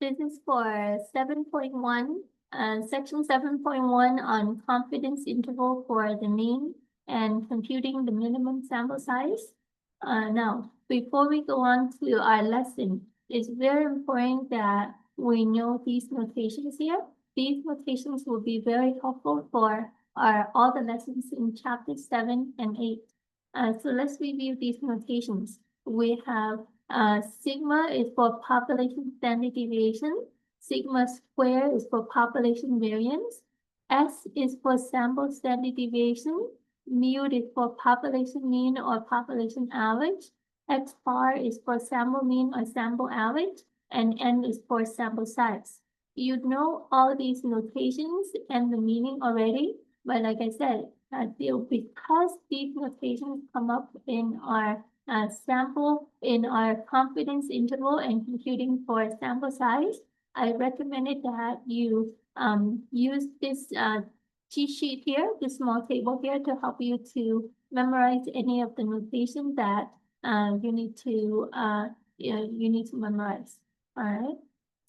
This is for 7.1, section 7.1 on confidence interval for the mean and computing the minimum sample size. Now, before we go on to our lesson, it's very important that we know these notations here. These notations will be very helpful for all the lessons in chapter 7 and 8. So let's review these notations. We have sigma is for population standard deviation. Sigma square is for population variance. S is for sample standard deviation. Mu is for population mean or population average. X bar is for sample mean or sample average. And N is for sample size. You know all these notations and the meaning already, but like I said, because these notations come up in our sample in our confidence interval and computing for sample size, I recommended that you use this cheat sheet here, this small table here, to help you to memorize any of the notation that you need to memorize. All right.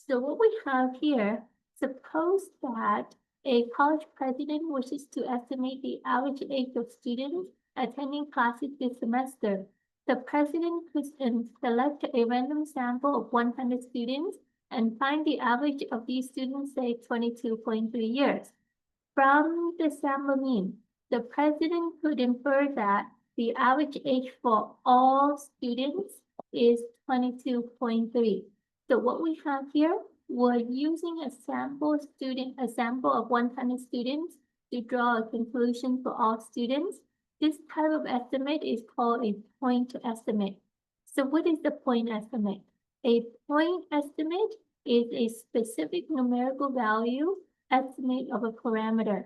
So what we have here, suppose that a college president wishes to estimate the average age of students attending classes this semester. The president could select a random sample of 100 students and find the average of these students, say 22.3 years. From the sample mean, the president could infer that the average age for all students is 22.3. So what we have here, we're using a sample of 100 students to draw a conclusion for all students. This type of estimate is called a point estimate. So what is the point estimate? A point estimate is a specific numerical value estimate of a parameter.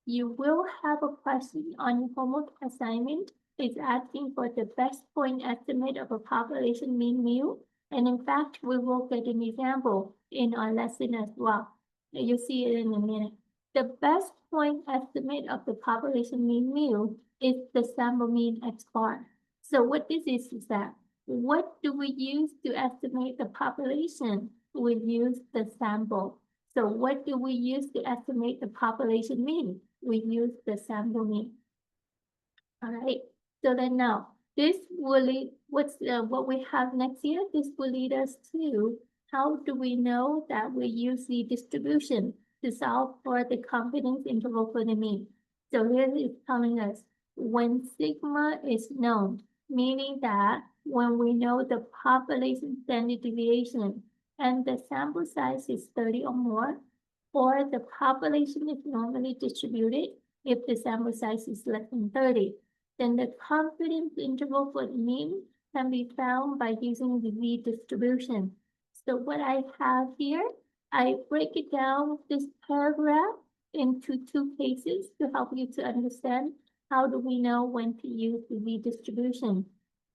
You will have a question on your homework assignment. It's asking for the best point estimate of a population mean mu. And in fact, we will get an example in our lesson as well. You'll see it in a minute. The best point estimate of the population mean mu is the sample mean X bar. So what this is that what do we use to estimate the population? We use the sample. So what do we use to estimate the population mean? We use the sample mean. All right. So then now this will lead what we have next here. This will lead us to how do we know that we use the distribution to solve for the confidence interval for the mean. So here it's telling us when sigma is known, meaning that when we know the population standard deviation and the sample size is 30 or more, or the population is normally distributed if the sample size is less than 30, then the confidence interval for the mean can be found by using the V distribution. So what I have here, I break it down this paragraph into two cases to help you to understand how do we know when to use the V distribution.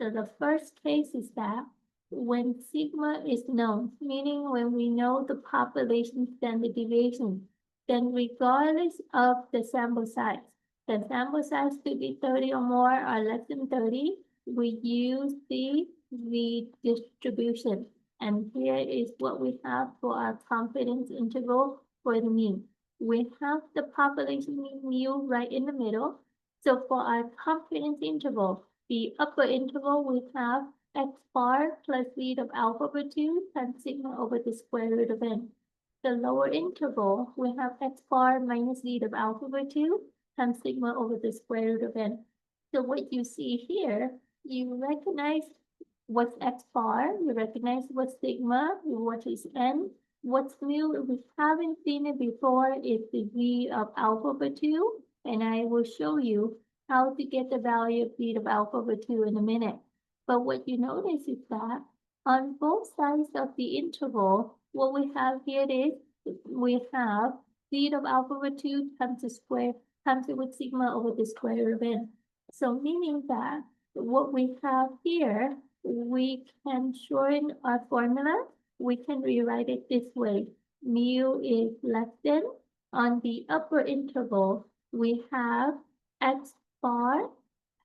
So the first case is that when sigma is known, meaning when we know the population standard deviation, then regardless of the sample size could be 30 or more or less than 30, we use the V distribution. And here is what we have for our confidence interval for the mean. We have the population mean mu right in the middle. So for our confidence interval, the upper interval we have X bar plus Z of alpha over 2 times sigma over the square root of n. The lower interval, we have X bar minus Z of alpha over 2 times sigma over the square root of n. So what you see here, you recognize what's X bar, you recognize what's sigma, what is n, what's mu. We haven't seen it before, it's the Z of alpha over 2, and I will show you how to get the value of Z of alpha over 2 in a minute. But what you notice is that on both sides of the interval, what we have here is we have Z of alpha over 2 times with sigma over the square root of n. So meaning that what we have here, we can shorten our formula. We can rewrite it this way. Mu is less than, on the upper interval, we have X bar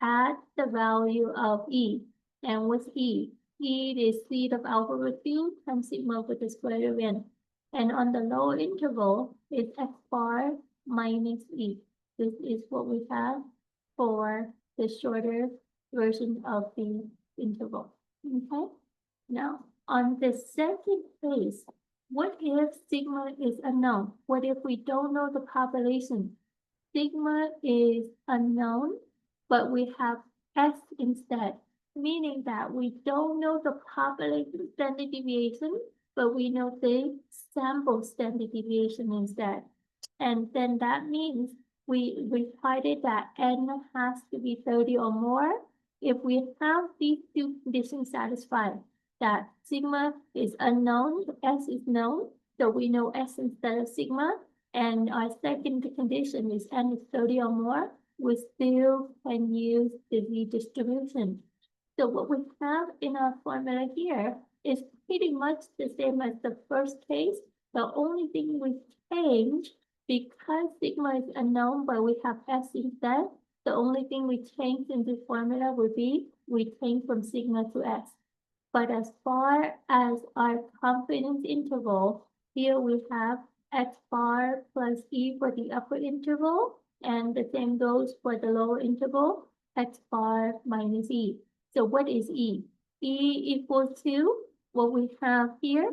at the value of E. And what's E? E is z of alpha over 2 times sigma over the square root of n. And on the lower interval is x bar minus e. This is what we have for the shorter version of the interval. Okay? Now, on the second case, what if sigma is unknown? What if we don't know the population? Sigma is unknown, but we have S instead, meaning that we don't know the population standard deviation, but we know the sample standard deviation instead. And then that means we required that N has to be 30 or more. If we have these two conditions satisfied, that sigma is unknown, S is known, so we know S instead of sigma, and our second condition is N is 30 or more, we still can use the Z distribution. So what we have in our formula here is pretty much the same as the first case. The only thing we change, because sigma is unknown, but we have S instead, the only thing we change in this formula would be we change from sigma to S. But as far as our confidence interval, here we have x bar plus e for the upper interval, and the same goes for the lower interval, x bar minus e. So what is e? E equals to what we have here,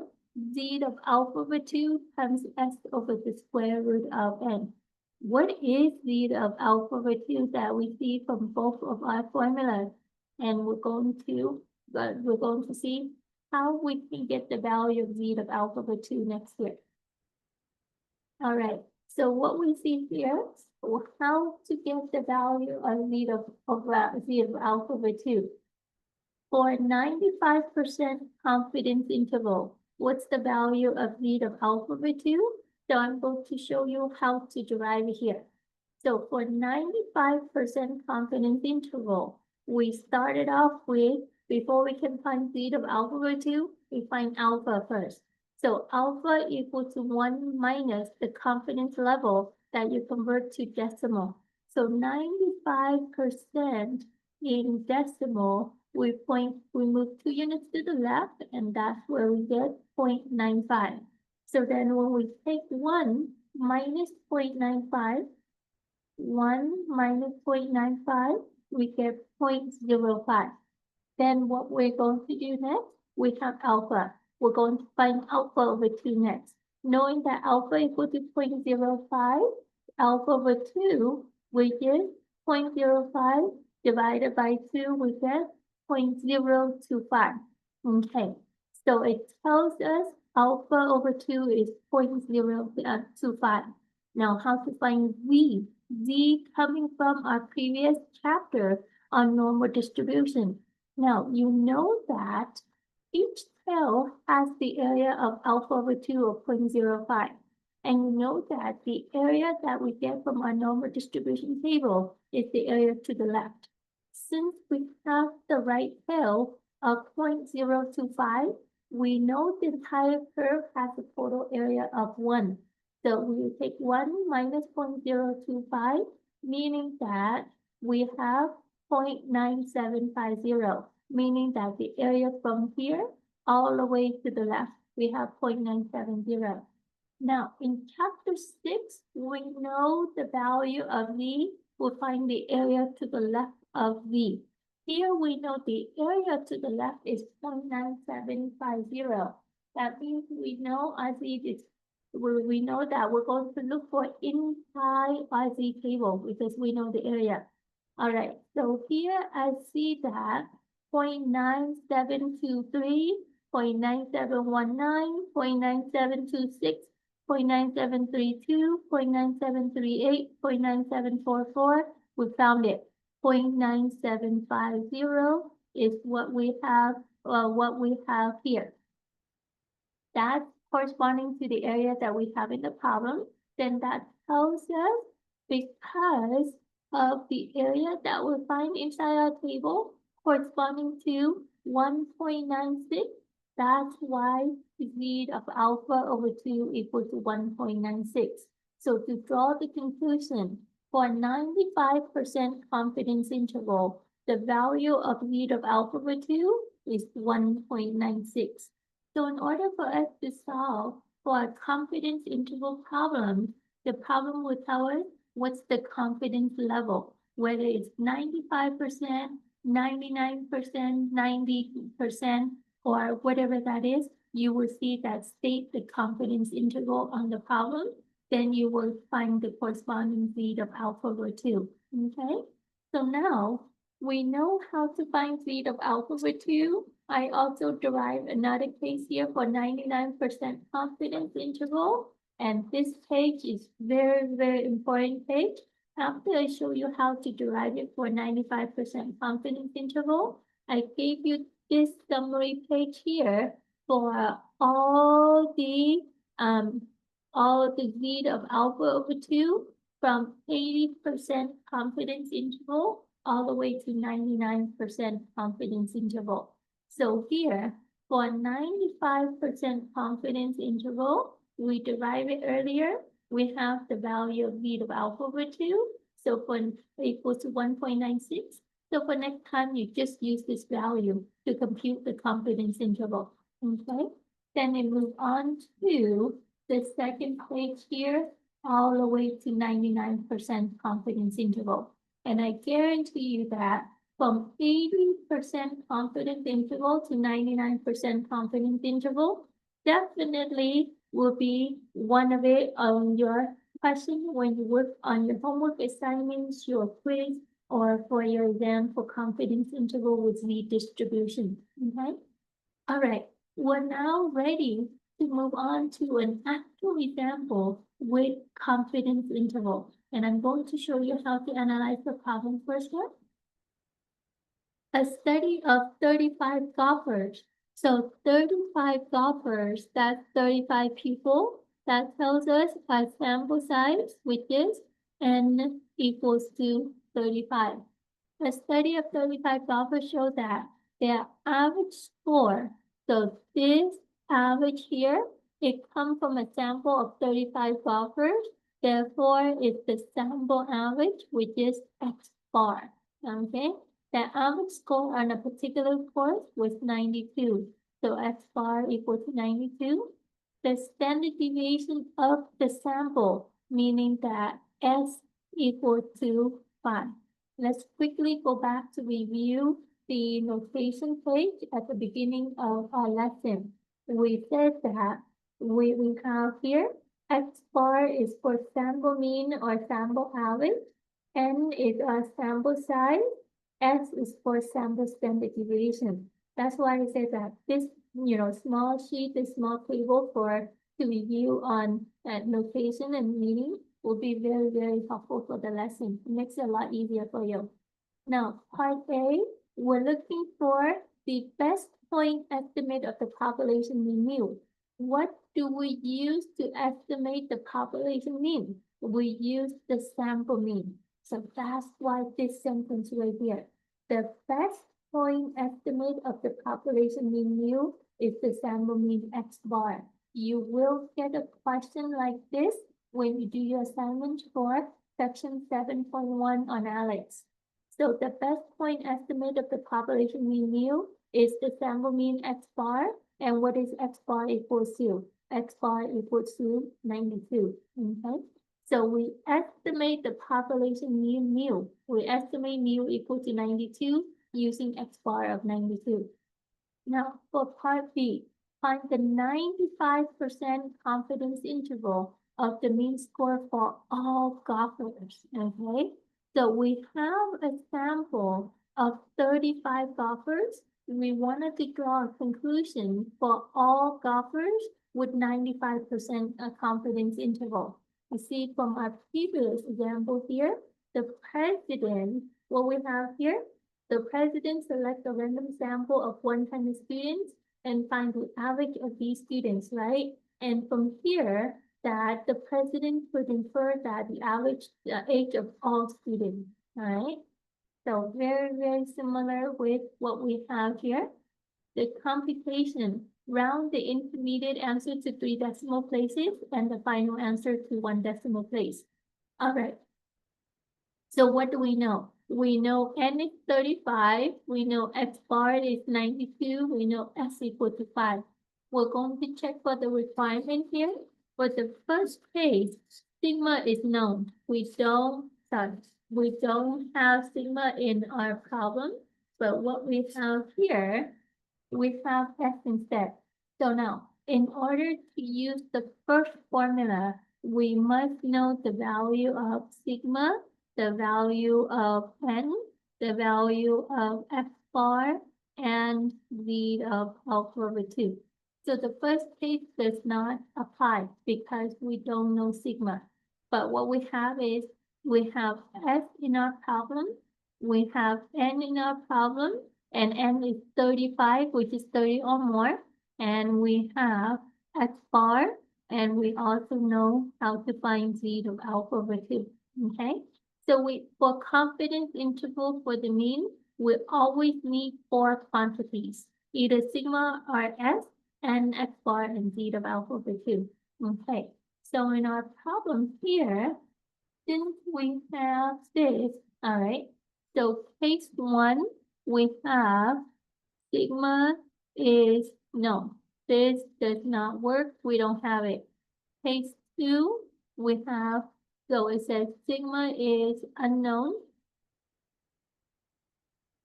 z of alpha over 2 times s over the square root of n. What is z of alpha over 2 that we see from both of our formulas? And we're going to see how we can get the value of z of alpha over 2 next year. All right, so what we see here, how to get the value of z of alpha over 2. For 95% confidence interval, what's the value of z of alpha over 2? So I'm going to show you how to derive it here. So for 95% confidence interval, we started off with, before we can find z of alpha over 2, we find alpha first. So alpha equals to 1 minus the confidence level that you convert to decimal. So 95% in decimal, we move 2 units to the left, and that's where we get 0.95. So then when we take 1 minus 0.95, 1 minus 0.95, we get 0.05. Then what we're going to do next, we have alpha. We're going to find alpha over 2 next. Knowing that alpha equal to 0.05, alpha over 2, which is 0.05 divided by 2, we get 0.025. Okay, so it tells us alpha over 2 is 0.025. Now, how to find z? Z coming from our previous chapter on normal distribution. Now, you know that each cell has the area of alpha over 2 of 0.05. And you know that the area that we get from our normal distribution table is the area to the left. Since we have the right tail of 0.025, we know the entire curve has a total area of 1. So we will take 1 minus 0.025, meaning that we have 0.9750, meaning that the area from here all the way to the left, we have 0.970. Now, in chapter 6, we know the value of v. We'll find the area to the left of v. Here we know the area to the left is 0.9750. That means we know our z is, we know that we're going to look for inside our z table because we know the area. All right, so here I see that 0.9723, 0.9719, 0.9726, 0.9732, 0.9738, 0.9744, we found it. 0.9750 is what we have here. That's corresponding to the area that we have in the problem. Then that tells us because of the area that we find inside our table corresponding to 1.96, that's why z of alpha over 2 equals to 1.96. So to draw the conclusion, for 95% confidence interval, the value of z of alpha over 2 is 1.96. So in order for us to solve for a confidence interval problem, the problem will tell us what's the confidence level, whether it's 95%, 99%, 90%, or whatever that is. You will see that state the confidence interval on the problem. Then you will find the corresponding z of alpha over 2. Okay? So now we know how to find z of alpha over 2. I also derived another case here for 99% confidence interval. And this page is very, very important page. After I show you how to derive it for 95% confidence interval, I gave you this summary page here for all the z of alpha over 2 from 80% confidence interval all the way to 99% confidence interval. So here, for 95% confidence interval, we derived it earlier. We have the value of z of alpha over 2. So for equals to 1.96. So for next time, you just use this value to compute the confidence interval. Okay? Then we move on to the second page here, all the way to 99% confidence interval. And I guarantee you that from 80% confidence interval to 99% confidence interval, definitely will be one of it on your question when you work on your homework assignments, your quiz, or for your exam for confidence interval with z distribution. Okay? All right, we're now ready to move on to an actual example with confidence interval. And I'm going to show you how to analyze the problem first one. A study of 35 golfers. So 35 golfers, that's 35 people. That tells us a sample size, which is n equals to 35. A study of 35 golfers showed that their average score, so this average here, it comes from a sample of 35 golfers. Therefore, it's the sample average, which is X bar. Okay? The average score on a particular course was 92. So X bar equal to 92. The standard deviation of the sample, meaning that S equal to 5. Let's quickly go back to review the notation page at the beginning of our lesson. We said that we have here X bar is for sample mean or sample average, N is our sample size, S is for sample standard deviation. That's why I said that this small sheet, this small table to review on notation and meaning will be very, very helpful for the lesson. It makes it a lot easier for you. Now, part A, we're looking for the best point estimate of the population mean mu. What do we use to estimate the population mean? We use the sample mean. So that's why this sentence right here. The best point estimate of the population mean mu is the sample mean X bar. You will get a question like this when you do your assignment for section 7.1 on ALEKS. So the best point estimate of the population mean mu is the sample mean X bar. And what is X bar equals to? X bar equals to 92. Okay. So we estimate the population mean mu. We estimate mu equal to 92 using X bar of 92. Now for part B, find the 95% confidence interval of the mean score for all golfers. Okay. So we have a sample of 35 golfers. We wanted to draw a conclusion for all golfers with 95% confidence interval. You see from our previous example here, the president, what we have here, the president selects a random sample of 100 students and find the average of these students, right? And from here, that the president could infer that the average age of all students, right? So very, very similar with what we have here. The computation, round the intermediate answer to 3 decimal places and the final answer to 1 decimal place. All right. So what do we know? We know n is 35. We know x bar is 92. We know s equal to 5. We're going to check for the requirement here. For the first case, sigma is known. We don't have sigma in our problem, but what we have here, we have s instead. So now, in order to use the first formula, we must know the value of sigma, the value of n, the value of f bar, and the of alpha over 2. So the first case does not apply because we don't know sigma. But what we have is we have s in our problem, we have n in our problem, and n is 35, which is 30 or more, and we have x bar, and we also know how to find z of alpha over 2, okay? So for confidence interval for the mean, we always need 4 quantities, either sigma or s, and x bar and z of alpha over 2, okay? So in our problem here, since we have this, all right, so case 1, we have sigma is no. This does not work. We don't have it. Case 2, we have, so it says sigma is unknown.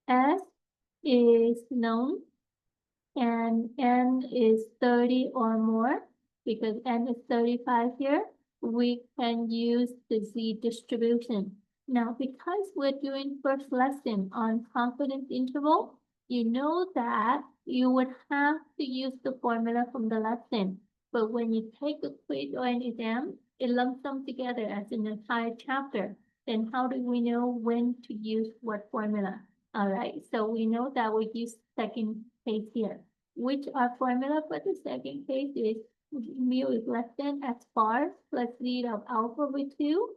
S is known. And n is 30 or more. Because n is 35 here, we can use the z distribution. Now, because we're doing first lesson on confidence interval, you know that you would have to use the formula from the lesson. But when you take a quiz or an exam, it lumps them together as an entire chapter. Then how do we know when to use what formula? All right, so we know that we use second case here, which our formula for the second case is mu is less than x bar plus z of alpha over 2,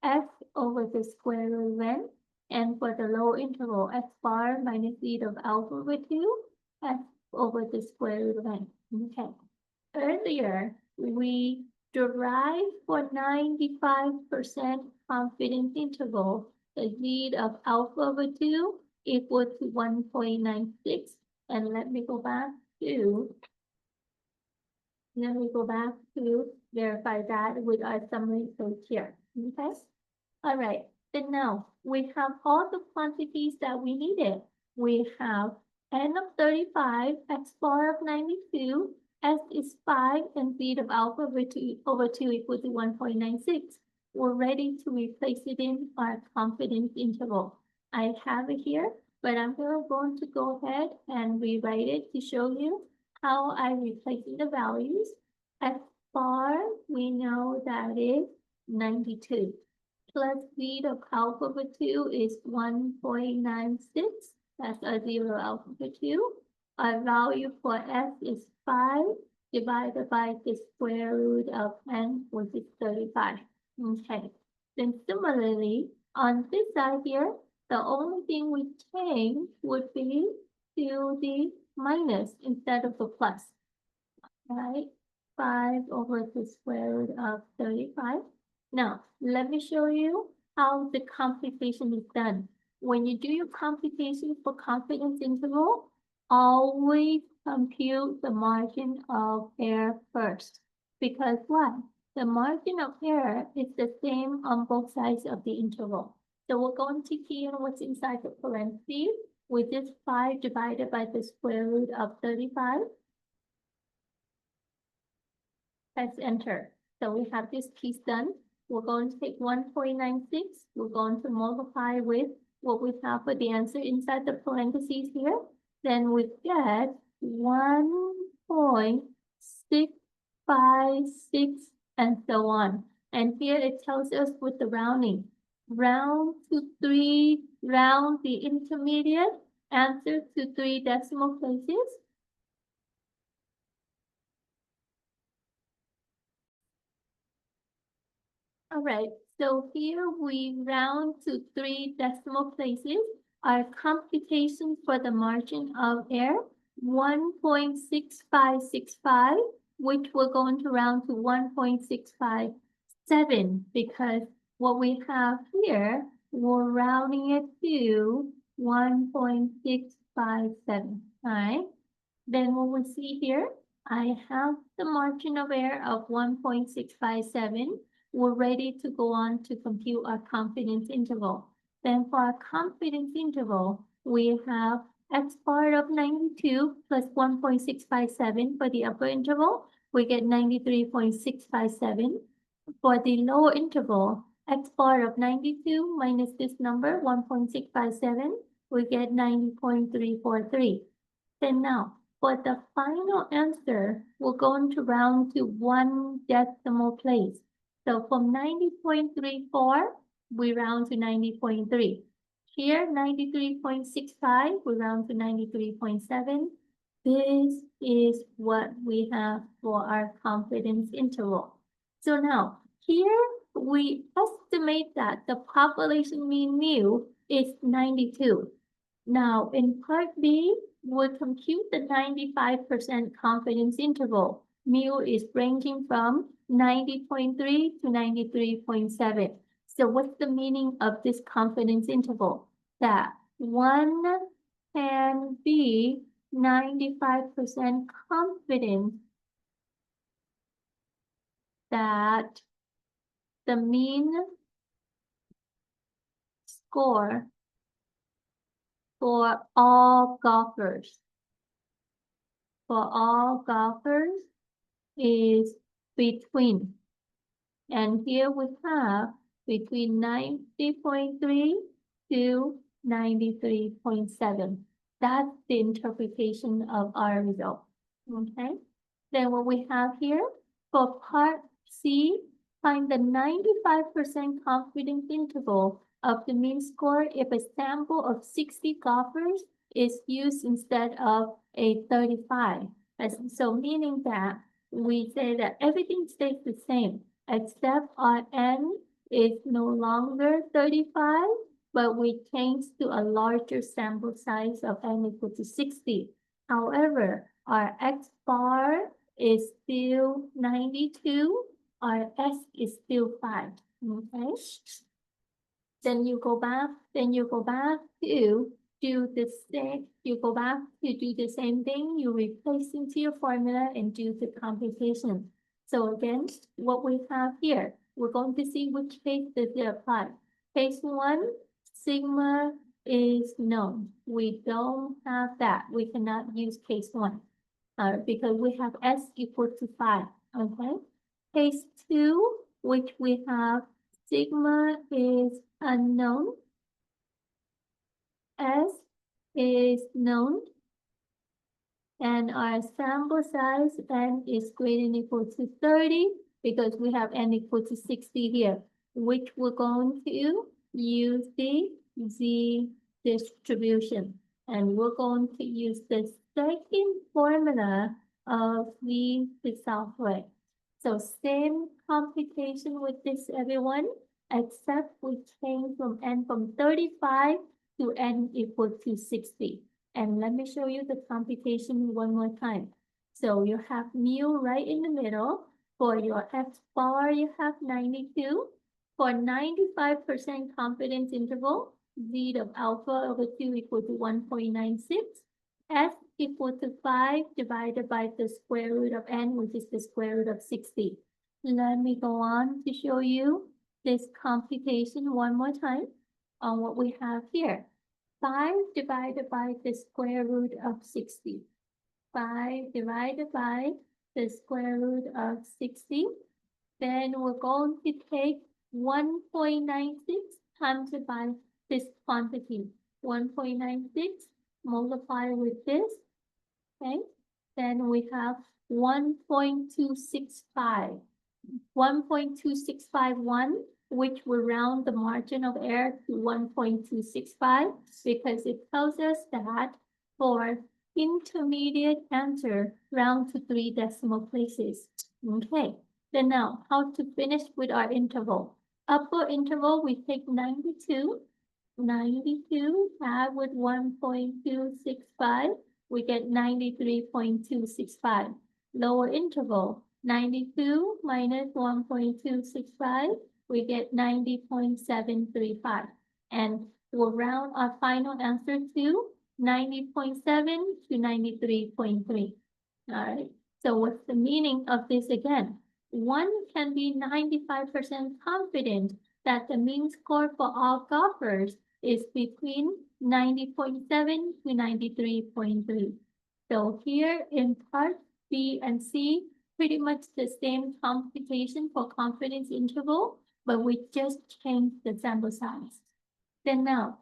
f over the square root of n, and for the lower interval, x bar minus z of alpha over 2, f over the square root of n. Okay. Earlier, we derived for 95% confidence interval the z of alpha over 2 equal to 1.96. And let me go back to verify that with our summary code here. Okay. All right. Then now we have all the quantities that we needed. We have n of 35, x bar of 92, s is 5, and z of alpha over 2 equals to 1.96. We're ready to replace it in our confidence interval. I have it here, but I'm going to go ahead and rewrite it to show you how I replace the values. X bar, we know that is 92 plus z of alpha over 2 is 1.96. That's our zero alpha over 2. Our value for s is 5 divided by the square root of n, which is 35. Okay. Then similarly, on this side here, the only thing we change would be to the minus instead of the plus. Right? 5 over the square root of 35. Now, let me show you how the computation is done. When you do your computation for confidence interval, always compute the margin of error first. Because why? The margin of error is the same on both sides of the interval. So we're going to key in what's inside the parentheses, which is 5 divided by the square root of 35. Press enter. So we have this piece done. We're going to take 1.96. We're going to multiply with what we have for the answer inside the parentheses here. Then we get 1.656 and so on. And here it tells us with the rounding. Round to 3, round the intermediate answer to 3 decimal places. All right, so here we round to 3 decimal places. Our computation for the margin of error, 1.6565, which we're going to round to 1.657 because what we have here we're rounding it to 1.657, all right? Then what we see here, I have the margin of error of 1.657. We're ready to go on to compute our confidence interval. Then for our confidence interval, we have x bar of 92 plus 1.657 for the upper interval. We get 93.657. For the lower interval, x bar of 92 minus this number, 1.657, we get 90.343. Then now, for the final answer, we're going to round to one decimal place. So from 90.34, we round to 90.3. Here, 93.65, we round to 93.7. This is what we have for our confidence interval. So now, here we estimate that the population mean mu is 92. Now, in part B, we'll compute the 95% confidence interval. Mu is ranging from 90.3 to 93.7. So what's the meaning of this confidence interval? That one can be 95% confident that the mean score for all golfers is between, and here we have between 90.3 to 93.7. That's the interpretation of our result. Okay. Then what we have here for part C, find the 95% confidence interval of the mean score if a sample of 60 golfers is used instead of a 35. So meaning that we say that everything stays the same, except our n is no longer 35, but we change to a larger sample size of n equal to 60. However, our x bar is still 92, our s is still 5, okay? Then you go back to do the same, do the same thing, you replace into your formula and do the computation. So again, what we have here, we're going to see which case does it apply. Case 1, sigma is known. We don't have that. We cannot use case 1 because we have s equal to 5, okay? Case 2, which we have sigma is unknown, S is known, and our sample size n is greater than equal to 30 because we have n equal to 60 here, which we're going to use the z distribution. And we're going to use the second formula of the software. So same computation with this, everyone, except we change from n from 35 to n equal to 60. And let me show you the computation one more time. So you have mu right in the middle. For your x bar, you have 92. For 95% confidence interval, z of alpha over 2 equal to 1.96. S equal to 5 divided by the square root of n, which is the square root of 60. Let me go on to show you this computation one more time on what we have here. 5 divided by the square root of 60. 5 divided by the square root of 60. Then we're going to take 1.96 times by this quantity. 1.96 multiply with this, okay? Then we have 1.265. 1.2651, which will round the margin of error to 1.265 because it tells us that for intermediate answer, round to 3 decimal places. Okay, then now how to finish with our interval. Upper interval, we take 92. 92 add with 1.265, we get 93.265. Lower interval, 92 minus 1.265, we get 90.735. And we'll round our final answer to 90.7 to 93.3. All right. So what's the meaning of this again? One can be 95% confident that the mean score for all golfers is between 90.7 to 93.3. So here in part B and C, pretty much the same computation for confidence interval, but we just changed the sample size. Then now,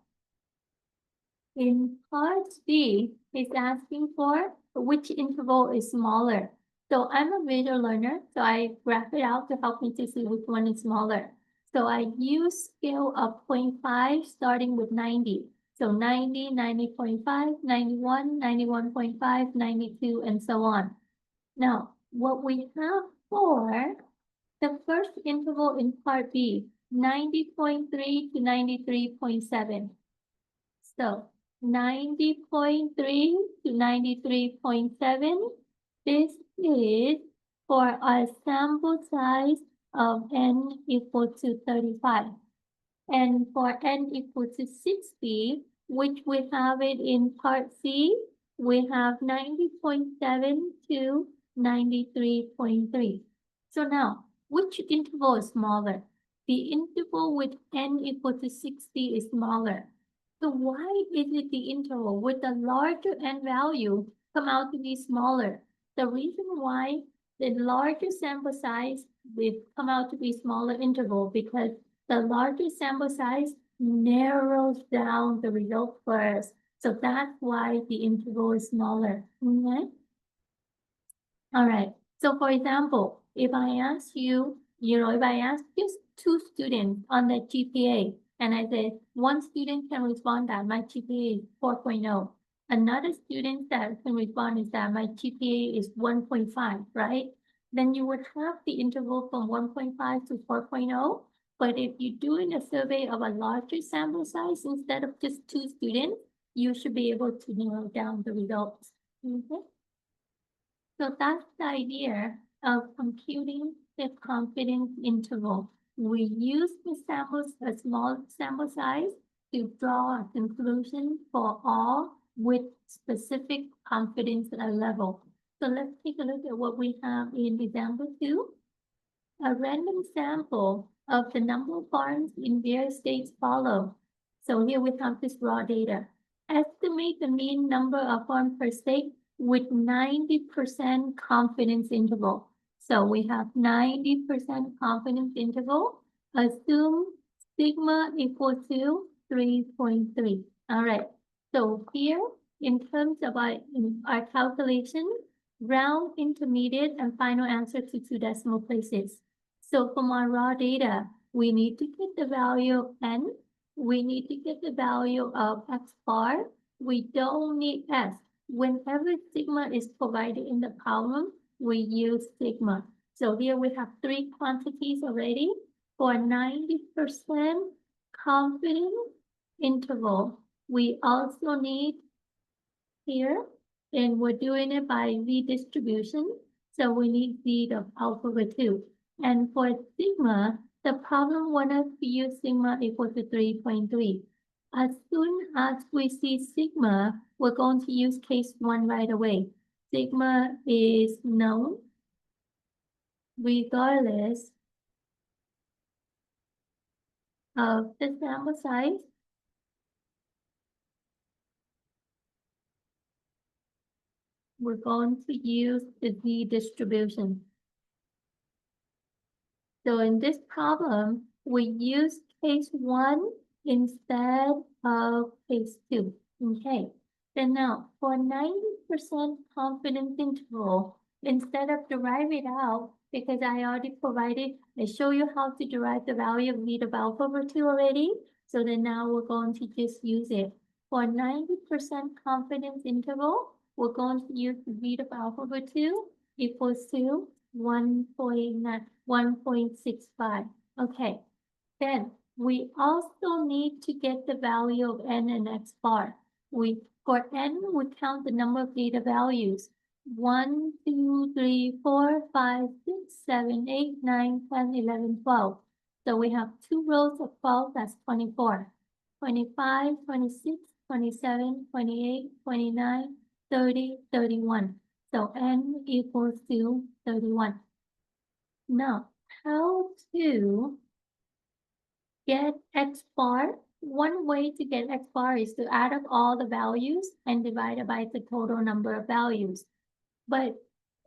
in part B, it's asking for which interval is smaller. So I'm a visual learner, so I graph it out to help me to see which one is smaller. So I use scale of 0.5 starting with 90. So 90, 90.5, 91, 91.5, 92, and so on. Now, what we have for the first interval in part B, 90.3 to 93.7. So 90.3 to 93.7, this is for a sample size of n equal to 35. And for n equal to 60, which we have it in part C, we have 90.7 to 93.3. So now, which interval is smaller? The interval with n equal to 60 is smaller. So why is it the interval with the larger n value come out to be smaller? The reason why the larger sample size will come out to be smaller interval because the larger sample size narrows down the result first. So that's why the interval is smaller. Okay? All right. So for example, if I ask you, if I ask just two students on the GPA, and I say one student can respond that my GPA is 4.0. Another student that can respond is that my GPA is 1.5, right? Then you would have the interval from 1.5 to 4.0. But if you're doing a survey of a larger sample size instead of just two students, you should be able to narrow down the results. Okay? So that's the idea of computing the confidence interval. We use the samples, a small sample size, to draw a conclusion for all with specific confidence level. So let's take a look at what we have in example 2. A random sample of the number of farms in various states follow. So here we have this raw data. Estimate the mean number of farms per state with 90% confidence interval. So we have 90% confidence interval. Assume sigma equal to 3.3. All right. So here, in terms of our calculation, round, intermediate, and final answer to 2 decimal places. So from our raw data, we need to get the value of n. We need to get the value of x bar. We don't need s. Whenever sigma is provided in the column, we use sigma. So here we have 3 quantities already. For 90% confidence interval, we also need here, and we're doing it by z distribution. So we need z of alpha over 2. And for sigma, the problem wants us to use sigma equal to 3.3. As soon as we see sigma, we're going to use case 1 right away. Sigma is known regardless of the sample size. We're going to use the z distribution. So in this problem, we use case 1 instead of case 2. Okay. Then now, for 90% confidence interval, instead of derive it out, because I already provided, I show you how to derive the value of v of alpha over 2 already. So then now we're going to just use it. For 90% confidence interval, we're going to use v of alpha over 2 equals to 1.65. Okay, then we also need to get the value of n and x bar. For n, we count the number of data values. 1, 2, 3, 4, 5, 6, 7, 8, 9, 10, 11, 12. So we have 2 rows of 12, that's 24. 25, 26, 27, 28, 29, 30, 31. So n equals to 31. Now, how to get x bar? One way to get x bar is to add up all the values and divide it by the total number of values. But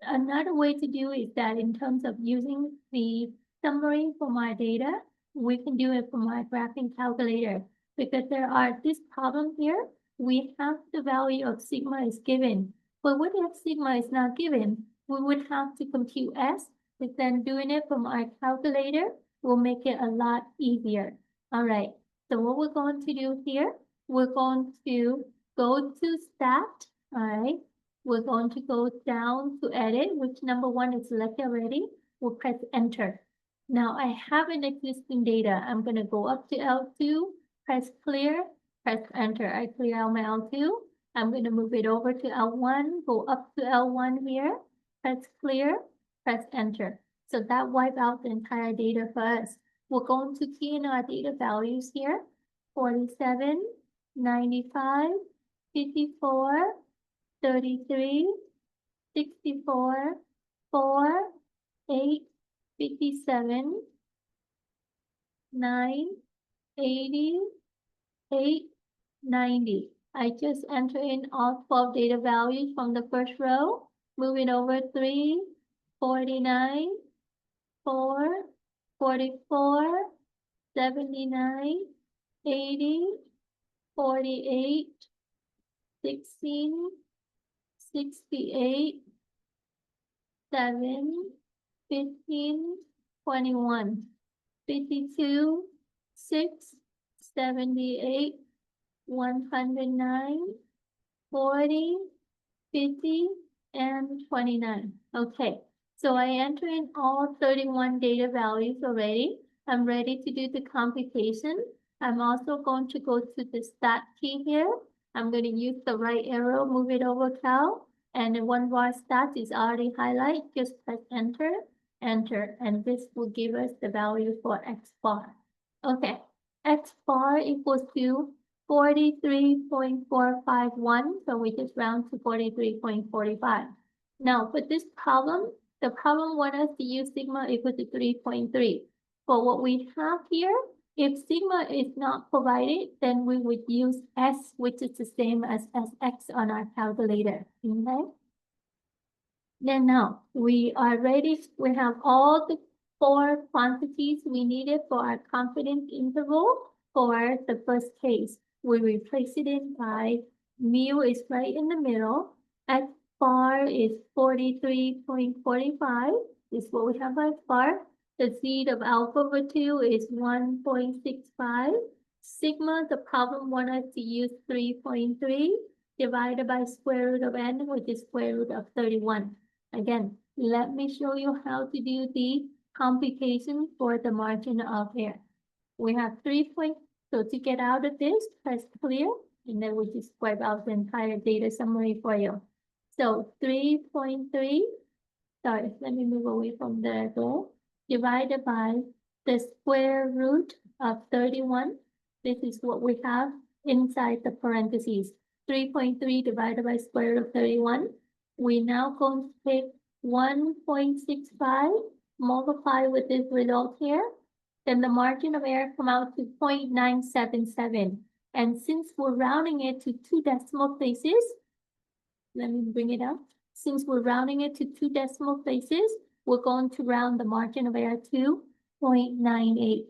another way to do is that in terms of using the summary from our data, we can do it from our graphing calculator. Because there are this problem here, we have the value of sigma is given. But what if sigma is not given? We would have to compute s, but then doing it from our calculator will make it a lot easier. All right, so what we're going to do here, we're going to go to stat, all right, we're going to go down to edit, which number one is selected already. We'll press enter. Now I have an existing data. I'm going to go up to L2, press clear, press enter. I clear out my L2. I'm going to move it over to L1, go up to L1 here, press clear, press enter. So that wipes out the entire data for us. We're going to key in our data values here, 47, 95, 54, 33, 64, 4, 8, 57, 9, 80, 8, 90. I just enter in all 12 data values from the first row, moving over 3, 49, 4, 44, 79, 80, 48, 16, 68, 7, 15, 21, 52, 6, 78, 109, 40, 50, and 29. Okay, so I enter in all 31 data values already. I'm ready to do the computation. I'm also going to go to the stat key here. I'm going to use the right arrow, move it over cal, and the one bar stat is already highlighted. Just press enter, enter, and this will give us the value for x bar. Okay, x bar equals to 43.451, so we just round to 43.45. Now, for this problem, the problem wants us to use sigma equal to 3.3. But what we have here, if sigma is not provided, then we would use S, which is the same as Sx on our calculator, okay? Then now, we are ready. We have all the 4 quantities we needed for our confidence interval for the first case. We replace it in by mu is right in the middle. X bar is 43.45. This is what we have by bar. The z of alpha over 2 is 1.65. Sigma, the problem wanted us to use 3.3 divided by square root of n, which is square root of 31. Again, let me show you how to do the computation for the margin of error. We have 3 points. So to get out of this, press clear, and then we just wipe out the entire data summary for you. So 3.3, sorry, let me move away from the goal, divided by the square root of 31. This is what we have inside the parentheses. 3.3 divided by square root of 31. We now going to take 1.65, multiply with this result here. Then the margin of error come out to 0.977. And since we're rounding it to 2 decimal places, let me bring it up. Since we're rounding it to 2 decimal places, we're going to round the margin of error to 0.98.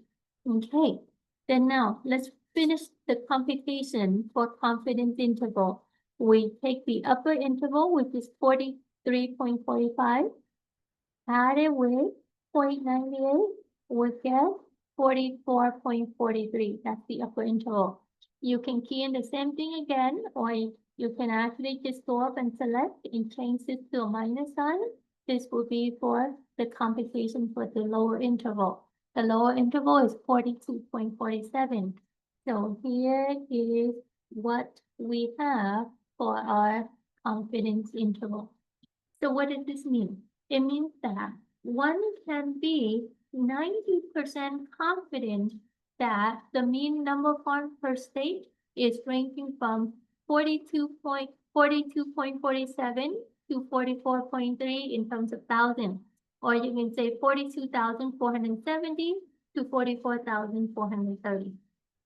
Okay, then now let's finish the computation for confidence interval. We take the upper interval, which is 43.45, add it with 0.98, we get 44.43. That's the upper interval. You can key in the same thing again, or you can actually just go up and select and change this to a minus sign. This will be for the computation for the lower interval. The lower interval is 42.47. So here is what we have for our confidence interval. So what does this mean? It means that one can be 90% confident that the mean number farms per state is ranging from 42.47 to 44.3 in terms of thousand. Or you can say 42,470 to 44,430.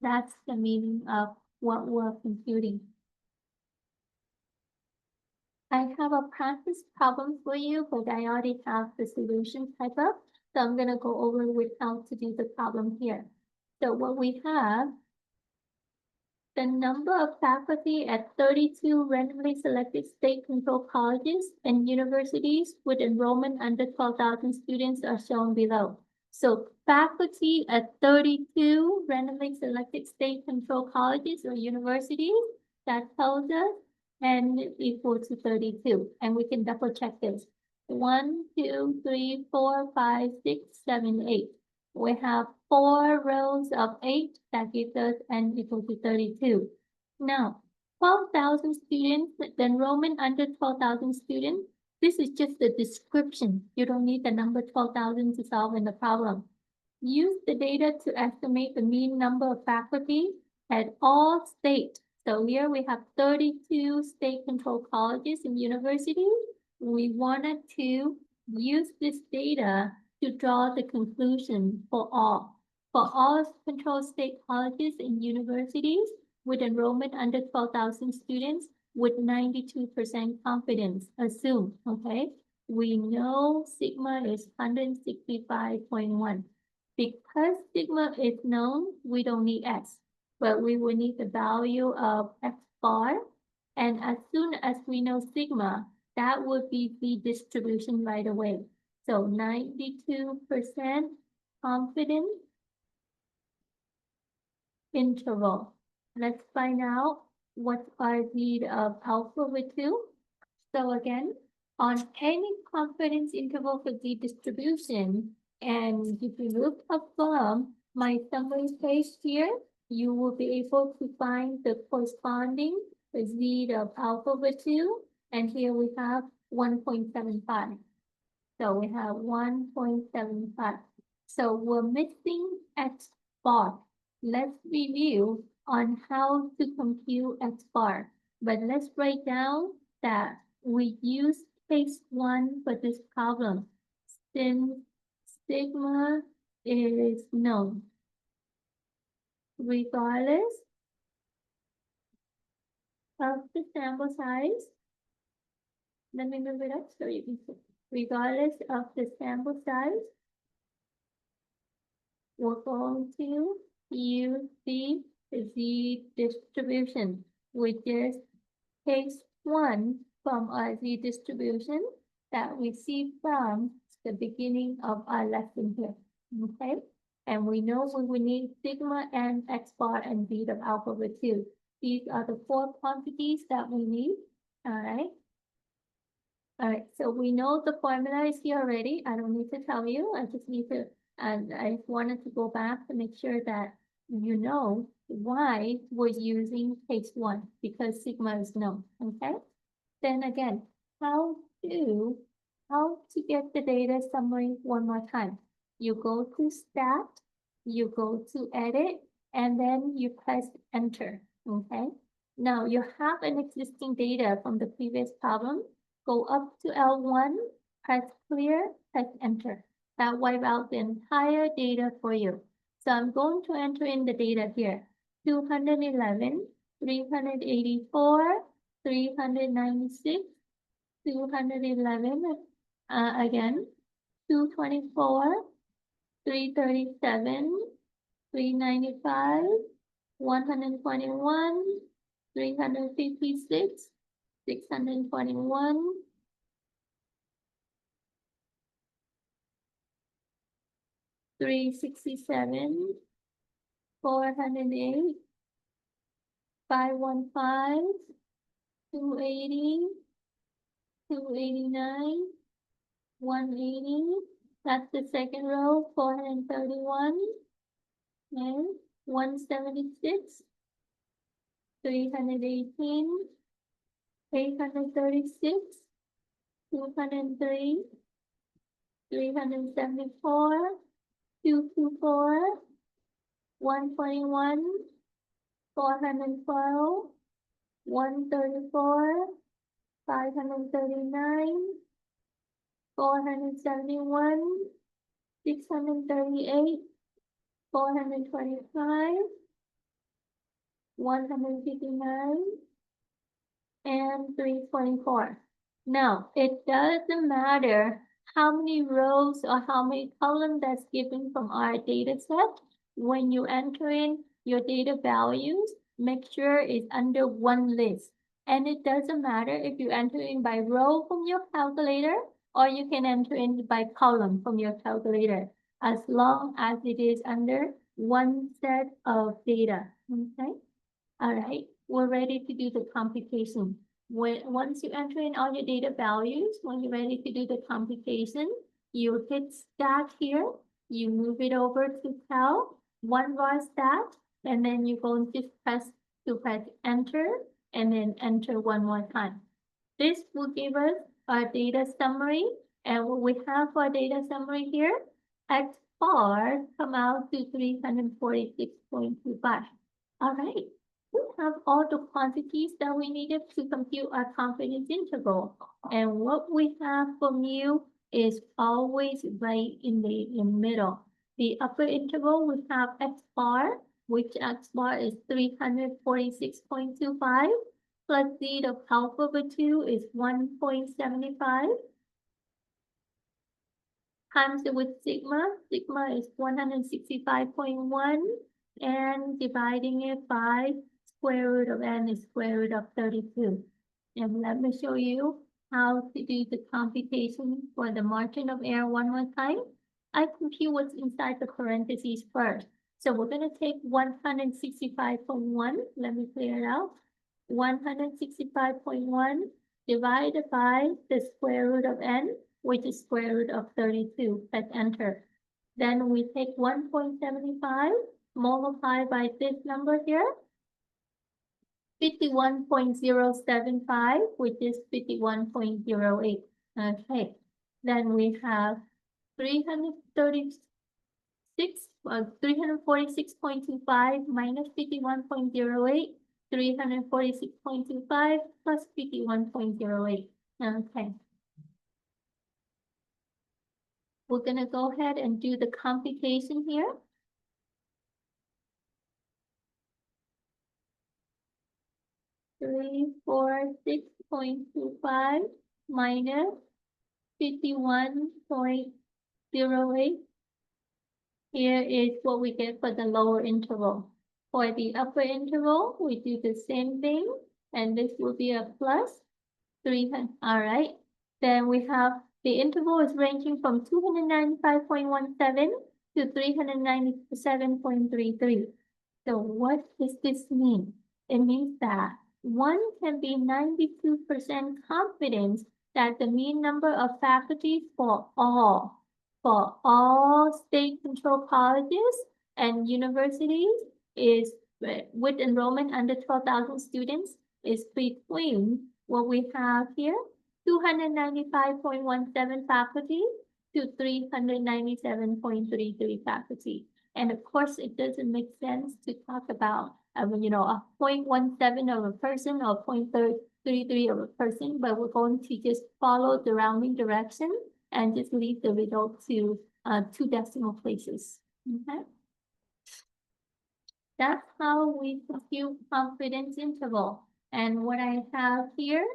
That's the meaning of what we're computing. I have a practice problem for you, but I already have the solution typed up. So I'm going to go over with how to do the problem here. So what we have, the number of faculty at 32 randomly selected state-controlled colleges and universities with enrollment under 12,000 students are shown below. So faculty at 32 randomly selected state-controlled colleges or universities, that tells us n equal to 32. And we can double check this. 1, 2, 3, 4, 5, 6, 7, 8. We have 4 rows of 8 that gives us n equal to 32. Now, 12,000 students, the enrollment under 12,000 students, this is just the description. You don't need the number 12,000 to solve in the problem. Use the data to estimate the mean number of faculty at all states. So here we have 32 state-controlled colleges and universities. We wanted to use this data to draw the conclusion for all. For all controlled state colleges and universities with enrollment under 12,000 students with 92% confidence, assume, okay? We know sigma is 165.1. Because sigma is known, we don't need S, but we will need the value of X bar. And as soon as we know sigma, that would be the distribution right away. So 92% confidence interval. Let's find out what are the alpha with 2. So again, on any confidence interval for the distribution, and if you look above my summary page here, you will be able to find the corresponding z of alpha with 2, and here we have 1.75. So we have 1.75. So we're missing X bar. Let's review on how to compute X bar. But let's write down that we use case 1 for this problem. Since sigma is known, regardless of the sample size. Let me move it up so you can see. Regardless of the sample size, we're going to use the z distribution, which is case 1 from our z distribution that we see from the beginning of our lesson here, okay? And we know we will need sigma and X bar and z of alpha with 2. These are the 4 quantities that we need, all right? All right, so we know the formula is here already. I don't need to tell you. I just need to, and I wanted to go back to make sure that you know why we're using case 1, because sigma is known, okay? Then again, how to get the data summary one more time. You go to stat, you go to edit, and then you press enter, okay? Now you have an existing data from the previous problem. Go up to L1, press clear, press enter. That wipes out the entire data for you. So I'm going to enter in the data here. 211, 384, 396, 211, again, 224, 337, 395, 121, 356, 621, 367, 408, 515, 280, 289, 180. That's the second row, 431, and 176, 318, 836, 203, 374, 224, 121, 412, 134, 539, 471, 638, 425, 159, and 324. Now, it doesn't matter how many rows or how many columns that's given from our data set. When you enter in your data values, make sure it's under one list. And it doesn't matter if you enter in by row from your calculator or you can enter in by column from your calculator, as long as it is under one set of data. Okay? All right, we're ready to do the computation. Once you enter in all your data values, when you're ready to do the computation, you hit stat here, you move it over to cal, one bar stat, and then you're going to press enter, and then enter one more time. This will give us our data summary, and what we have for our data summary here, X bar come out to 346.25. All right, we have all the quantities that we needed to compute our confidence interval. And what we have from you is always right in the middle. The upper interval, we have X bar, which X bar is 346.25, plus Z of alpha over 2 is 1.75, times it with sigma. Sigma is 165.1, and dividing it by square root of n is square root of 32. And let me show you how to do the computation for the margin of error one more time. I compute what's inside the parentheses first. So we're going to take 165.1. Let me clear it out. 165.1 divided by the square root of n, which is square root of 32. Press enter. Then we take 1.75, multiply by this number here, 51.075, which is 51.08. Okay. Then we have 346.25 minus 51.08, 346.25 plus 51.08. Okay. We're going to go ahead and do the computation here. Three, 4, 6.25 minus 51.08. Here is what we get for the lower interval. For the upper interval, we do the same thing, and this will be a plus 300. All right. Then we have the interval is ranging from 295.17 to 397.33. So what does this mean? It means that one can be 92% confident that the mean number of faculty for all state-controlled colleges and universities is with enrollment under 12,000 students is between what we have here, 295.17 faculty to 397.33 faculty. And of course, it doesn't make sense to talk about, a 0.17 of a person or 0.33 of a person, but we're going to just follow the rounding direction and just leave the result to 2 decimal places. Okay. That's how we compute confidence interval. And what I have here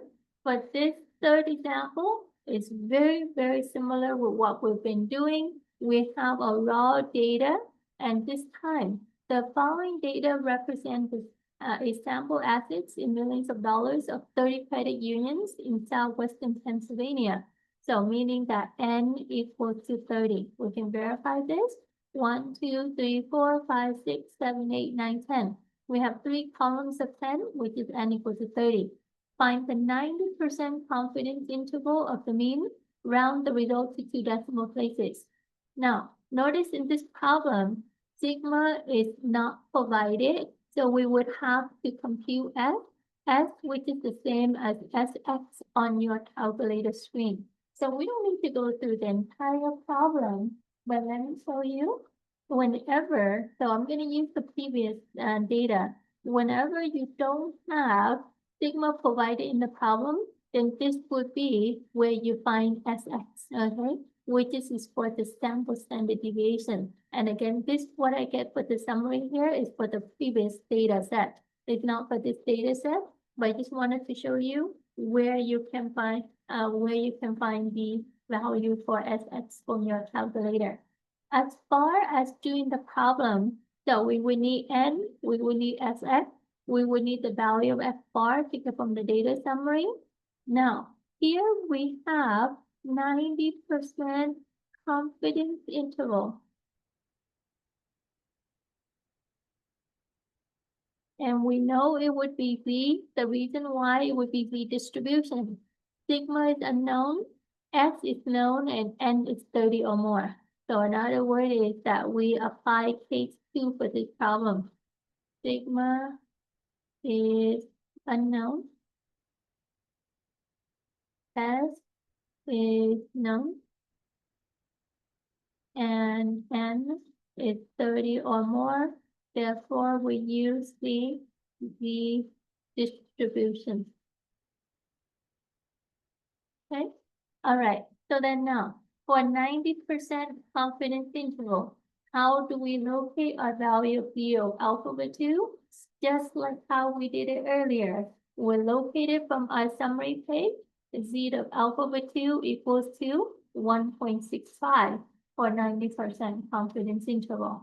for this third example is very, very similar with what we've been doing. We have a raw data, and this time the following data represents a sample assets in millions of dollars of 30 credit unions in southwestern Pennsylvania. So meaning that n equals to 30. We can verify this. 1, 2, 3, 4, 5, 6, 7, 8, 9, 10. We have 3 columns of 10, which is n equals to 30. Find the 90% confidence interval of the mean, round the result to 2 decimal places. Now, notice in this problem, sigma is not provided, so we would have to compute S, which is the same as Sx on your calculator screen. So we don't need to go through the entire problem, but let me show you. whenever, so I'm going to use the previous data. Whenever you don't have sigma provided in the problem, then this would be where you find Sx, okay? Which is for the sample standard deviation. And again, this what I get for the summary here is for the previous data set. It's not for this data set, but I just wanted to show you where you can find the value for Sx from your calculator. As far as doing the problem, so we would need n, we would need Sx, we would need the value of F bar taken from the data summary. Now, here we have 90% confidence interval. And we know it would be V. The reason why it would be V distribution. Sigma is unknown, S is known, and N is 30 or more. So another word is that we apply case 2 for this problem. Sigma is unknown, S is known, and N is 30 or more. Therefore, we use the distribution. Okay, all right. So then now, for 90% confidence interval, how do we locate our value of B of alpha 2? Just like how we did it earlier. We located from our summary page, Z of alpha 2 equals to 1.65 for 90% confidence interval.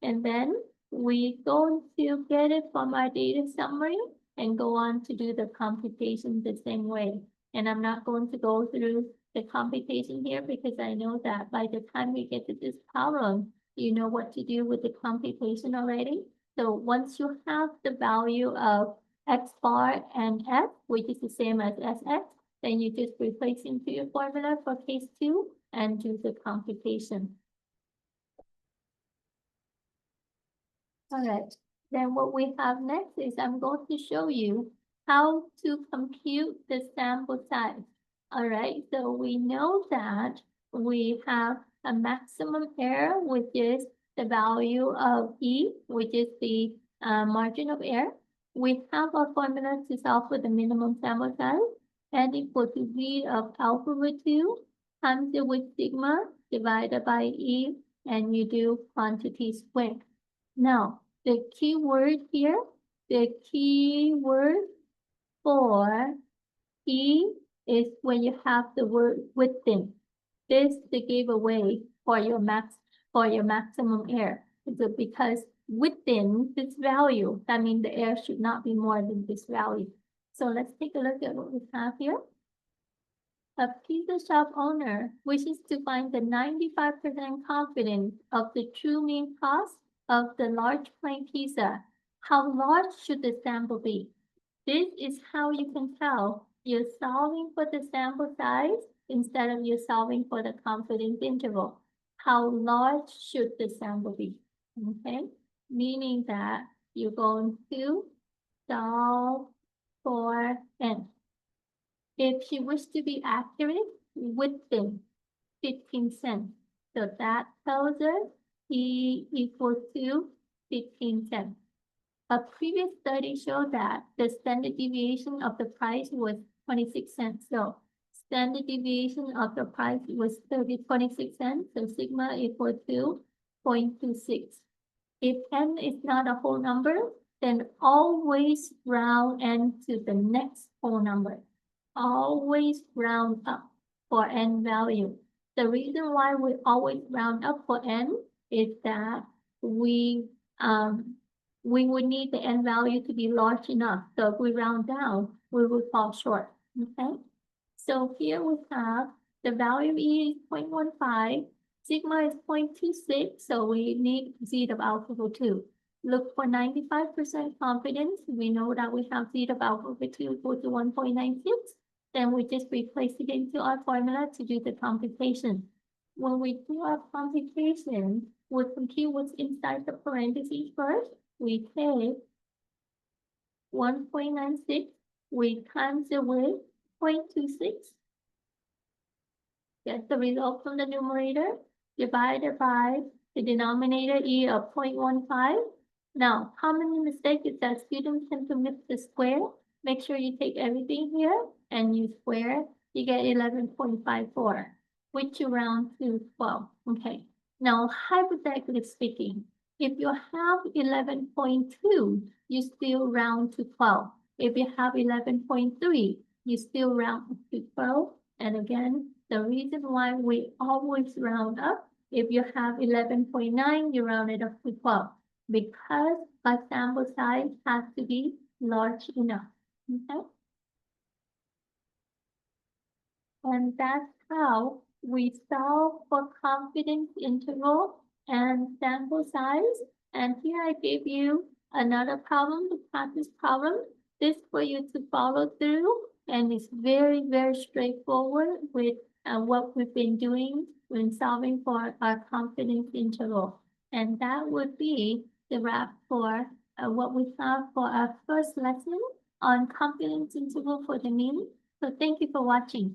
And then we go to get it from our data summary and go on to do the computation the same way. And I'm not going to go through the computation here because I know that by the time we get to this problem, you know what to do with the computation already. So once you have the value of X bar and F, which is the same as Sx, then you just replace into your formula for case 2 and do the computation. All right, then what we have next is I'm going to show you how to compute the sample size. All right, so we know that we have a maximum error, which is the value of E, which is the margin of error. We have a formula to solve for the minimum sample size, n equal to V of alpha over 2 times it with sigma divided by E, and you do quantity squared. Now, the key word here, the key word for E is when you have the word within. This the giveaway for your maximum error. So because within this value, that means the error should not be more than this value. So let's take a look at what we have here. A pizza shop owner wishes to find the 95% confidence of the true mean cost of the large plain pizza. How large should the sample be? This is how you can tell you're solving for the sample size instead of you're solving for the confidence interval. How large should the sample be? Okay, meaning that you're going to solve for n. If she wished to be accurate, within 15 cents. So that tells us E equals to 15 cents. A previous study showed that the standard deviation of the price was 26 cents. So standard deviation of the price was 26 cents. So sigma equal to 0.26. If n is not a whole number, then always round n to the next whole number. Always round up for n value. The reason why we always round up for n is that we would need the n value to be large enough. So if we round down, we will fall short. Okay. So here we have the value of E is 0.15, sigma is 0.26, so we need Z of alpha over 2. Look for 95% confidence. We know that we have Z of alpha over 2 equal to 1.96. Then we just replace it into our formula to do the computation. When we do our computation, we'll compute what's inside the parentheses first. We take 1.96, we times it with 0.26. Get the result from the numerator, divided by the denominator E of 0.15. Now, common mistake is that students tend to miss the square. Make sure you take everything here and you square, you get 11.54, which you round to 12. Okay. Now, hypothetically speaking, if you have 11.2, you still round to 12. If you have 11.3, you still round to 12. And again, the reason why we always round up, if you have 11.9, you round it up to 12 because our sample size has to be large enough. Okay? And that's how we solve for confidence interval and sample size. And here I gave you another problem, the practice problem. This for you to follow through. And it's very, very straightforward with what we've been doing when solving for our confidence interval. And that would be the wrap for what we have for our first lesson on confidence interval for the mean. So thank you for watching.